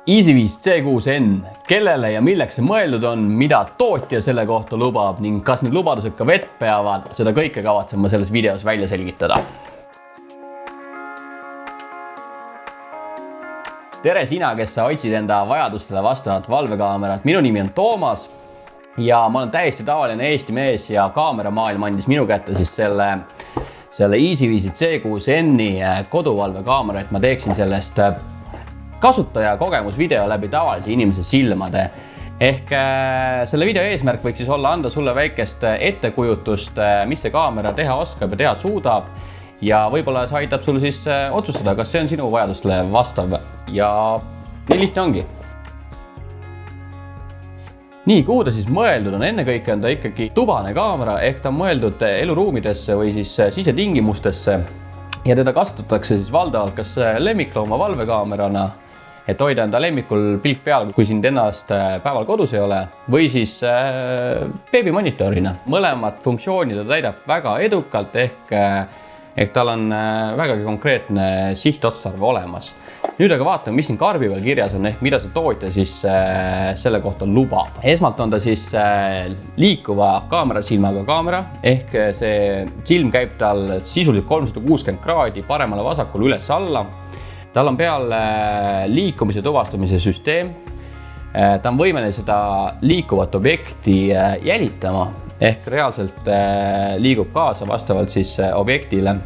EasyViz C6N, kellele ja milleks see mõeldud on, mida tootja selle kohta lubab ning kas need lubadused ka vett peavad, seda kõike kavatsen ma selles videos välja selgitada. Tere sina, kes sa otsid enda vajadustele vastavat valvekaamerat. Minu nimi on Toomas ja ma olen täiesti tavaline Eesti mees ja kaameramaailm andis minu kätte siis selle EasyViz C6N-i koduvalvekaamera, et ma teeksin sellest kasutaja kogemusvideo läbi tavalise inimese silmade. Ehk selle video eesmärk võiks siis olla anda sulle väikest ettekujutust, mis see kaamera teha oskab ja teha suudab. Ja võib-olla see aitab sul siis otsustada, kas see on sinu vajadustele vastav ja nii lihtne ongi. Nii, kuhu ta siis mõeldud on? Ennekõike on ta ikkagi tubane kaamera, ehk ta on mõeldud eluruumidesse või siis sisetingimustesse. Ja teda kasutatakse siis valdavalt kas lemmiklooma valvekaamerana, et hoida enda lemmikul pilk peal, kui sind ennast päeval kodus ei ole, või siis beebimonitorina. Mõlemad funktsioonid ta täidab väga edukalt, ehk tal on vägagi konkreetne sihtotstarve olemas. Nüüd aga vaatame, mis siin karbi peal kirjas on, ehk mida see tootja siis selle kohta lubab. Esmalt on ta siis liikuva kaamerasilmaga kaamera, ehk see silm käib tal sisuliselt 360 kraadi paremale vasakule üles alla. Tal on peal liikumise tuvastamise süsteem. Ta on võimeline seda liikuvat objekti jälitama, ehk reaalselt liigub kaasa vastavalt siis objektile.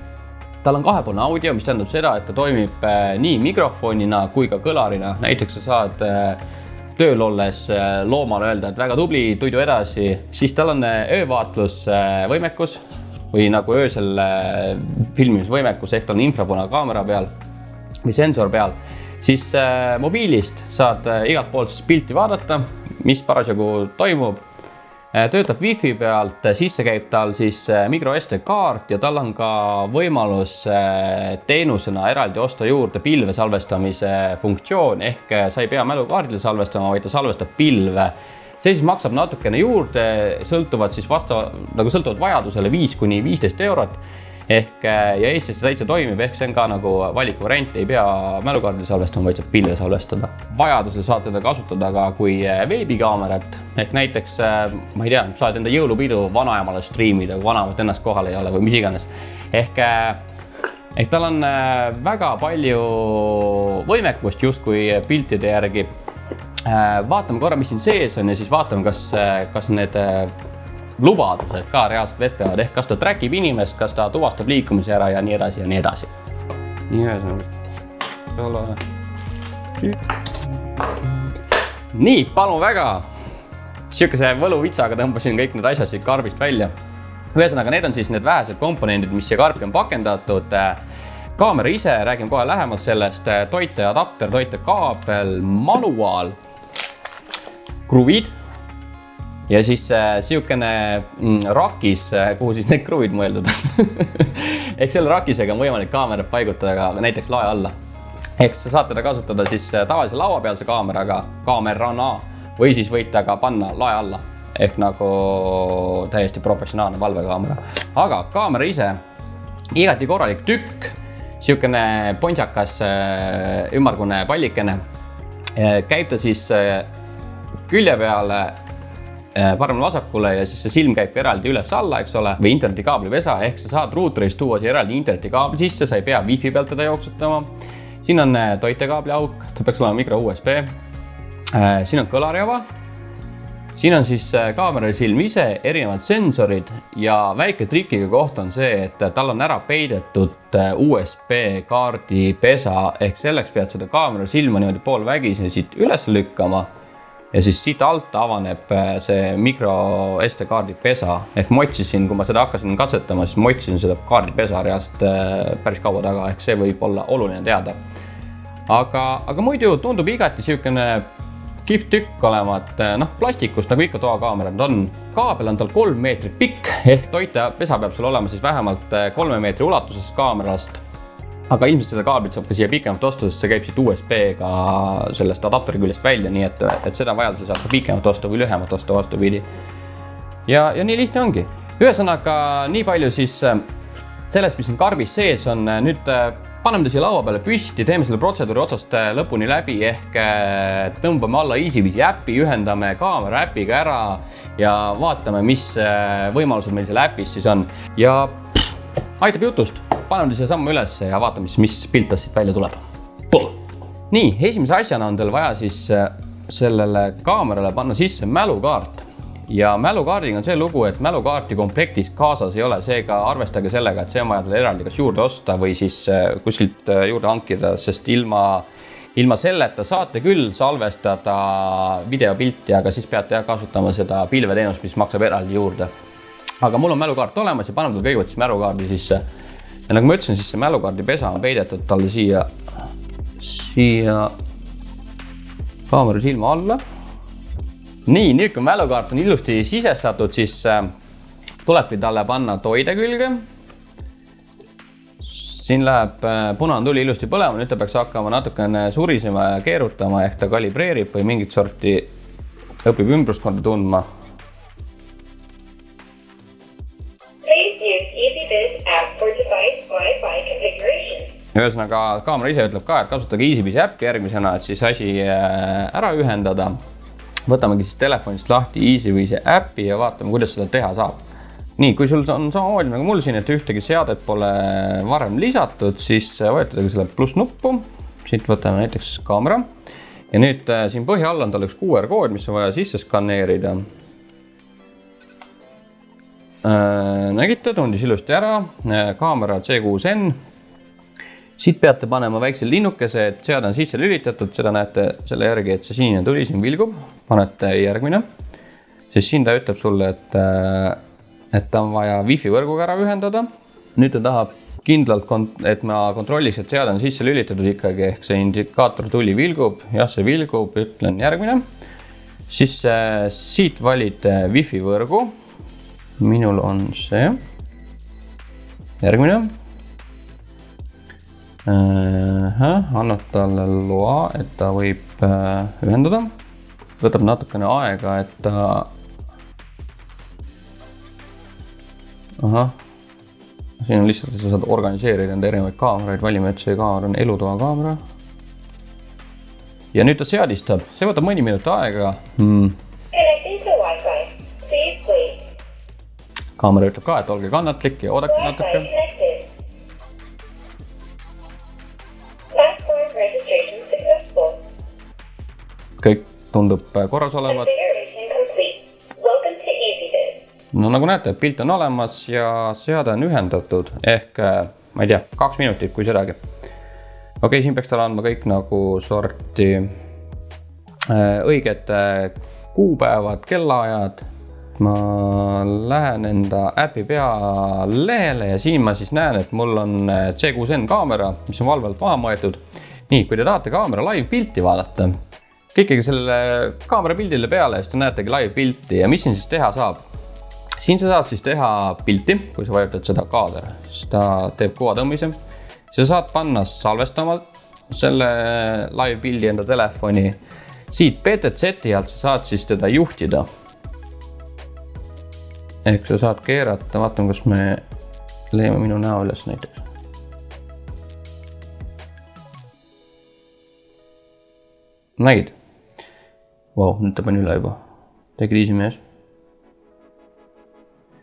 Tal on kahepoolne audio, mis tähendab seda, et ta toimib nii mikrofonina kui ka kõlarina. Näiteks sa saad tööl olles loomale öelda, et väga tubli, tuidu edasi. Siis tal on öövaatlusvõimekus või nagu öösel filmimisvõimekus, ehk tal on infrapunane kaamera peal või sensor peal. Siis mobiilist saad igalt poolt pilti vaadata, mis parasjagu toimub. Töötab Wi-Fi pealt, sisse käib tal siis micro SD kaart ja tal on ka võimalus teenusena eraldi osta juurde pilve salvestamise funktsioon, ehk sa ei pea mälukaardile salvestama, vaid ta salvestab pilve. See siis maksab natukene juurde, sõltuvad vajadusele 5–15 eurot. Ehk ja Eestis see täitsa toimib, ehk see on ka nagu valikuvariant, ei pea mälukaardile salvestama, vaid saab pilve salvestada. Vajadusel saad teda kasutada ka kui veebikaamerat, ehk näiteks, ma ei tea, saad enda jõulupidu vanaemale striimida, kui vanaemat ennast kohal ei ole või mis iganes. Ehk tal on väga palju võimekust justkui piltide järgi. Vaatame korra, mis siin sees on ja siis vaatame, kas need lubadused ka reaalselt vett peavad, ehk kas ta trackib inimest, kas ta tuvastab liikumise ära ja nii edasi ja nii edasi. Nii ühesõnaga. Nii, palun väga. Siukese võluvitsaga tõmbasin kõik need asjad siit karbist välja. Ühesõnaga, need on siis need vähesed komponendid, mis siia karpi on pakendatud. Kaamera ise, räägime kohe lähemalt sellest, toite adapter, toite kaabel, manuaal, kruvid. Ja siis siukene rakis, kuhu siis need kruvid mõeldud. Ehk selle rakisega on võimalik kaamerat paigutada ka näiteks lae alla. Ehk sa saad teda kasutada siis tavalise lauapealse kaamerana või siis võid ta ka panna lae alla. Ehk nagu täiesti professionaalne valvekaamera. Aga kaamera ise, igati korralik tükk, siukene ponsjakas ümmargune pallikene. Käib ta siis külje peale paremale vasakule ja siis see silm käib eraldi üles alla, eks ole, või internetikaabli pesa, ehk sa saad ruuterist tuua siia eraldi internetikaabli sisse, sa ei pea Wi-Fi pealt teda jooksutama. Siin on toitekaabli auk, ta peaks olema micro USB. Siin on kõlarjava. Siin on siis kaamera silm ise, erinevad sensorid ja väike trikiga koht on see, et tal on ära peidetud USB kaardi pesa, ehk selleks pead seda kaamera silma niimoodi poolvägisi siit üles lükkama. Ja siis siit alt avaneb see micro SD kaardi pesa, ehk motsisin, kui ma seda hakkasin katsetama, siis motsisin seda kaardi pesa reaalselt päris kaua taga, ehk see võib olla oluline teada. Aga muidu tundub igati siukene kihvt tükk olevat, plastikust nagu ikka toakaamerad on. Kaabel on tal 3 meetrit pikk, ehk toite pesa peab sul olema siis vähemalt 3 meetri ulatuses kaamerast. Aga ilmselt seda kaablit saab ka siia pikemalt osta, sest see käib siit USB-ga sellest adapteri küljest välja, nii et seda vajadusel saab ka pikemat osta või lühemat osta vastupidi. Ja nii lihtne ongi. Ühesõnaga, nii palju siis sellest, mis siin karbis sees on. Nüüd paneme ta siia laua peale püsti, teeme selle protseduuri otsast lõpuni läbi ehk tõmbame alla EasyVizi äpi, ühendame kaamera äpiga ära ja vaatame, mis võimalused meil selle äpis siis on. Ja aitab jutust, paneme ta siia sammu üles ja vaatame, mis pilt siit välja tuleb. Nii, esimese asjana on teil vaja siis sellele kaamerale panna sisse mälukaart. Ja mälukaardiga on see lugu, et mälukaarti komplektis kaasas ei ole, seega arvestage sellega, et see on vaja teil eraldi kas juurde osta või siis kuskilt juurde hankida, sest ilma selleta saate küll salvestada videopilti, aga siis peate kasutama seda pilveteenust, mis maksab eraldi juurde. Aga mul on mälukaart olemas ja panen tal kõigepealt siis mälukaardi sisse. Ja nagu ma ütlesin, siis see mälukaardi pesa on peidetud talle siia kaamera silma alla. Nii, nüüd kui mälukaart on ilusti sisestatud, siis tulebki talle panna toide külge. Siin läheb punane tuli ilusti põlema, nüüd ta peaks hakkama natukene surisema ja keerutama, ehk ta kalibreerib või mingit sorti õpib ümbruskonda tundma. Ühesõnaga, kaamera ise ütleb ka, et kasutage EasyVizi äppi järgmisena, et siis asi ära ühendada. Võtamegi siis telefonist lahti EasyVizi äppi ja vaatame, kuidas seda teha saab. Nii, kui sul on samamoodi nagu mul siin, et ühtegi seadet pole varem lisatud, siis vajutage selle pluss nuppu. Siit võtame näiteks kaamera. Ja nüüd siin põhja all on tal üks QR-kood, mis on vaja sisse skaneerida. Nägite, tundis ilusti ära. Kaamera C6N. Siit peate panema väikse linnukese, et seade on sisse lülitatud, seda näete selle järgi, et see sinine tuli siin vilgub, panete järgmine. Siis siin ta ütleb sulle, et ta on vaja Wi-Fi võrguga ära ühendada. Nüüd ta tahab kindlalt, et ma kontrolliks, et seade on sisse lülitatud ikkagi, ehk see indikaator tuli vilgub, jah see vilgub, ütlen järgmine. Siis siit valite Wi-Fi võrgu, minul on see, järgmine. Annab talle loa, et ta võib ühendada. Võtab natukene aega, et ta... Siin on lihtsalt, et sa saad organiseerida enda erinevaid kaameraid, valime, et see kaamera on elutoa kaamera. Ja nüüd ta seadistab, see võtab mõni minut aega. Kaamera ütleb ka, et olge kannatlik ja oodake natuke. Kõik tundub korras olevat. No nagu näete, pilt on olemas ja seade on ühendatud ehk, ma ei tea, 2 minutit kui sedagi. Okei, siin peaks talle andma kõik nagu sorti õiged kuupäevad, kellaajad. Ma lähen enda äpi pealehele ja siin ma siis näen, et mul on C6N kaamera, mis on valvelt maha mõetud. Nii, kui te tahate kaamera live pilti vaadata, klikkige selle kaamera pildile peale ja siis te näetegi live pilti ja mis siin siis teha saab. Siin sa saad siis teha pilti, kui sa vajutad seda kaader, siis ta teeb kuva tõmmise. Sa saad panna salvestama selle live pildi enda telefoni. Siit PTZ-i alt sa saad siis teda juhtida. Ehk sa saad keerata, vaatame, kas me leiame minu näo üles näiteks. Nägid? Vau, nüüd ta pani üle juba. Tegid easy mees.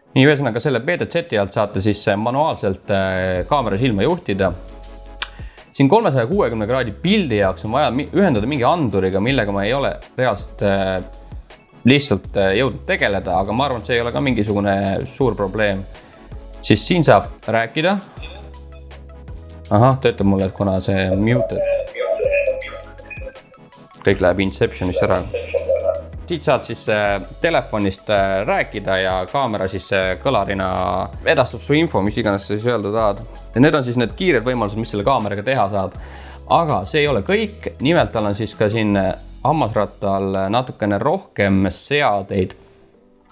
Nii, ühesõnaga selle PTZ-i alt saate siis manuaalselt kaamera silma juhtida. Siin 360 kraadi pildi jaoks on vaja ühendada mingi anduriga, millega ma ei ole reaalselt lihtsalt jõudnud tegeleda, aga ma arvan, et see ei ole ka mingisugune suur probleem. Siis siin saab rääkida. Ahah, ta ütleb mulle, et kuna see on muted. Kõik läheb Inceptionist ära. Siit saad siis telefonist rääkida ja kaamera siis kõlarina edastab su info, mis iganes sa siis öelda tahad. Ja need on siis need kiired võimalused, mis selle kaameraga teha saab. Aga see ei ole kõik. Nimelt tal on siis ka siin hammasrattal natukene rohkem seadeid.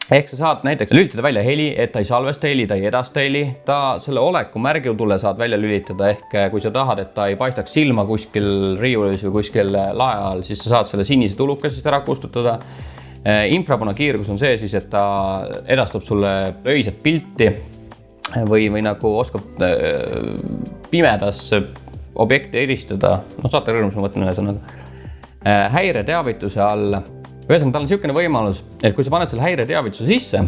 Ehk sa saad näiteks lülitada välja heli, et ta ei salvesta heli, ta ei edasta heli. Ta selle oleku märgitule saad välja lülitada, ehk kui sa tahad, et ta ei paistaks silma kuskil riiulis või kuskil lae all, siis sa saad selle sinise tulukesest ära kustutada. Infrapunakiirgus on see siis, et ta edastab sulle öiset pilti või nagu oskab pimedas objekti eristada, no saate rõõmus, ma mõtlen ühesõnaga, häireteavituse all. Ühesõnaga, tal on niisugune võimalus, et kui sa paned selle häireteavituse sisse,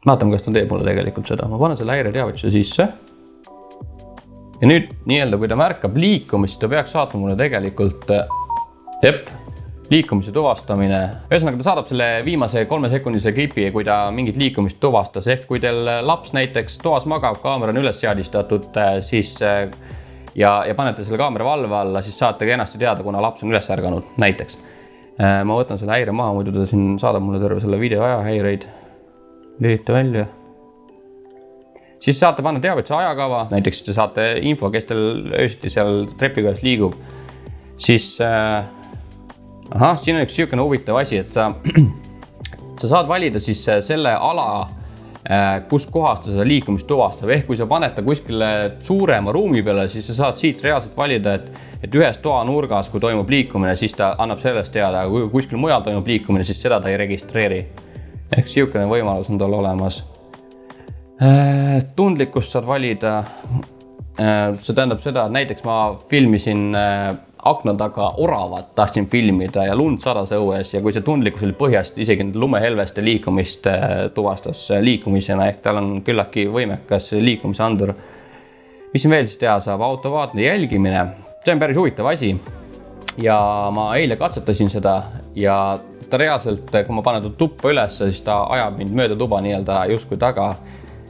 vaatame, kas ta teeb mulle tegelikult seda, ma panen selle häireteavituse sisse. Ja nüüd nii-öelda, kui ta märkab liikumist, ta peaks saatma mulle tegelikult liikumise tuvastamine. Ühesõnaga, ta saadab selle viimase 3 sekundise klipi, kui ta mingit liikumist tuvastas. Ehk kui teil laps näiteks toas magab, kaamera on üles seadistatud, siis ja panete selle kaamera valve alla, siis saate kenasti teada, kuna laps on üles ärganud näiteks. Ma võtan selle häire maha, muidu ta siin saadab mulle terve selle video ajahäireid. Lülita välja. Siis saate panna teavituse ajakava, näiteks te saate info, kes teil öösiti seal trepikojas liigub. Siis, siin on üks niisugune huvitav asi, et sa saad valida siis selle ala, kus kohas ta seda liikumist tuvastab. Ehk kui sa paned ta kuskile suurema ruumi peale, siis sa saad siit reaalselt valida, et ühes toa nurgas, kui toimub liikumine, siis ta annab sellest teada, aga kui kuskil mujal toimub liikumine, siis seda ta ei registreeri. Ehk niisugune võimalus on tal olemas. Tundlikkust saad valida. See tähendab seda, et näiteks ma filmisin akna taga oravat, tahtsin filmida ja lund sadas õues ja kui see tundlikkus oli põhjast, isegi lumehelveste liikumist tuvastas liikumisena, ehk tal on küllaki võimekas liikumisandur. Mis siin veel siis teha saab? Automaatne jälgimine. See on päris huvitav asi ja ma eile katsetasin seda ja ta reaalselt, kui ma panen tuppa üles, siis ta ajab mind mööda tuba nii-öelda justkui taga.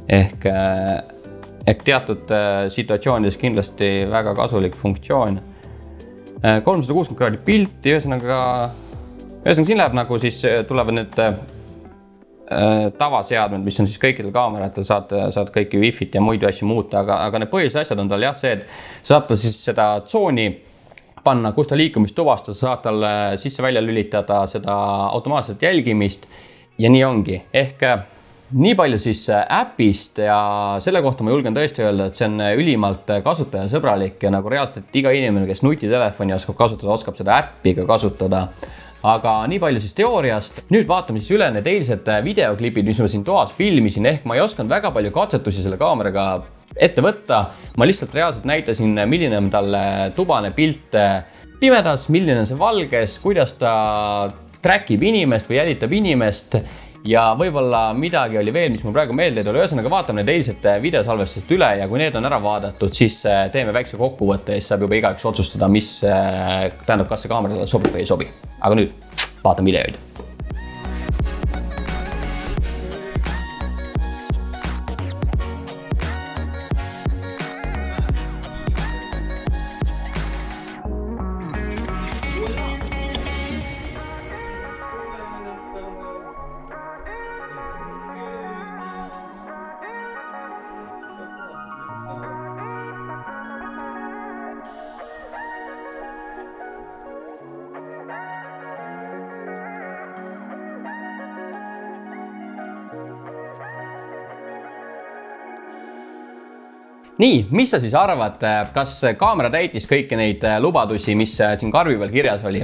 Ehk teatud situatsioonides kindlasti väga kasulik funktsioon. 360 kraadi pilti, ühesõnaga siin läheb nagu siis tulevad need tavaseadmed, mis on siis kõikidel kaameratel, saad kõiki Wi-Fit ja muidu asju muuta, aga need põhilised asjad on tal jah see, et saad tal siis seda tsooni panna, kus ta liikumist tuvastas, saad tal sisse-välja lülitada seda automaatset jälgimist ja nii ongi. Ehk nii palju siis äpist ja selle kohta ma julgen tõesti öelda, et see on ülimalt kasutajasõbralik ja nagu reaalselt iga inimene, kes nutitelefoni oskab kasutada, oskab seda äppi ka kasutada. Aga nii palju siis teooriast. Nüüd vaatame siis üle need eilsed videoklipid, mis ma siin toas filmisin, ehk ma ei osanud väga palju katsetusi selle kaameraga ette võtta. Ma lihtsalt reaalselt näitasin, milline on talle tubane pilt pimedas, milline on see valges, kuidas ta trackib inimest või jälitab inimest. Ja võib-olla midagi oli veel, mis mul praegu meelde ei tule. Ühesõnaga vaatame need eilsed videosalvestused üle ja kui need on ära vaadatud, siis teeme väikse kokkuvõtte ja siis saab juba igaüks otsustada, mis tähendab, kas see kaamera sobib või ei sobi. Aga nüüd vaatame videoid. Nii, mis sa siis arvad, kas kaamera täitis kõiki neid lubadusi, mis siin karbi peal kirjas oli?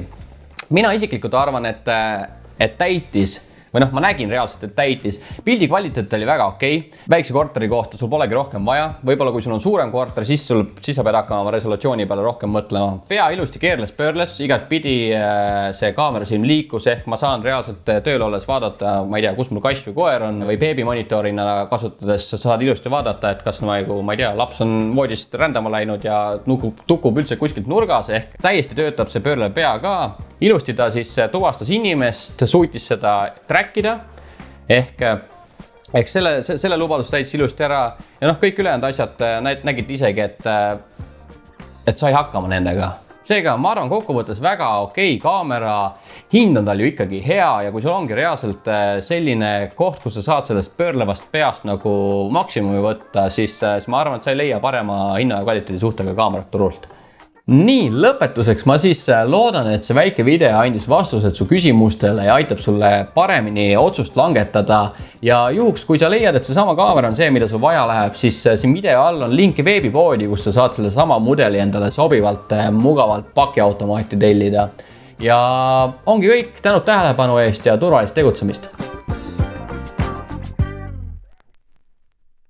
Mina isiklikult arvan, et täitis. Või noh, ma nägin reaalselt, et täitis. Pildi kvaliteet oli väga okei. Väikse korteri kohta sul polegi rohkem vaja. Võib-olla kui sul on suurem korter, siis sa pead hakkama resolutsiooni peale rohkem mõtlema. Pea ilusti keerles-pöörles, igat pidi see kaamera siin liikus, ehk ma saan reaalselt tööl olles vaadata, ma ei tea, kus mul kass või koer on või beebimonitorina kasutades saad ilusti vaadata, et kas nagu, ma ei tea, laps on voodist rändama läinud ja tukub üldse kuskilt nurgas, ehk täiesti töötab see pöörlev pea ka. Ilusti ta siis tuvastas inimest, suutis seda trackida, ehk selle lubadus täitis ilusti ära ja noh, kõik ülejäänud asjad nägid isegi, et sai hakkama nendega. Seega ma arvan kokkuvõttes väga okei kaamera, hind on tal ju ikkagi hea ja kui sul ongi reaalselt selline koht, kus sa saad sellest pöörlevast peast nagu maksimumi võtta, siis ma arvan, et sa ei leia parema hinna ja kvaliteedi suhtega kaamerat turult. Nii, lõpetuseks ma siis loodan, et see väike video andis vastused su küsimustele ja aitab sulle paremini otsust langetada. Ja juhuks, kui sa leiad, et see sama kaamera on see, mida sul vaja läheb, siis siin video all on linki veebipoodi, kus sa saad selle sama mudeli endale sobivalt, mugavalt pakiautomaati tellida. Ja ongi kõik, tänud tähelepanu eest ja turvalist tegutsemist!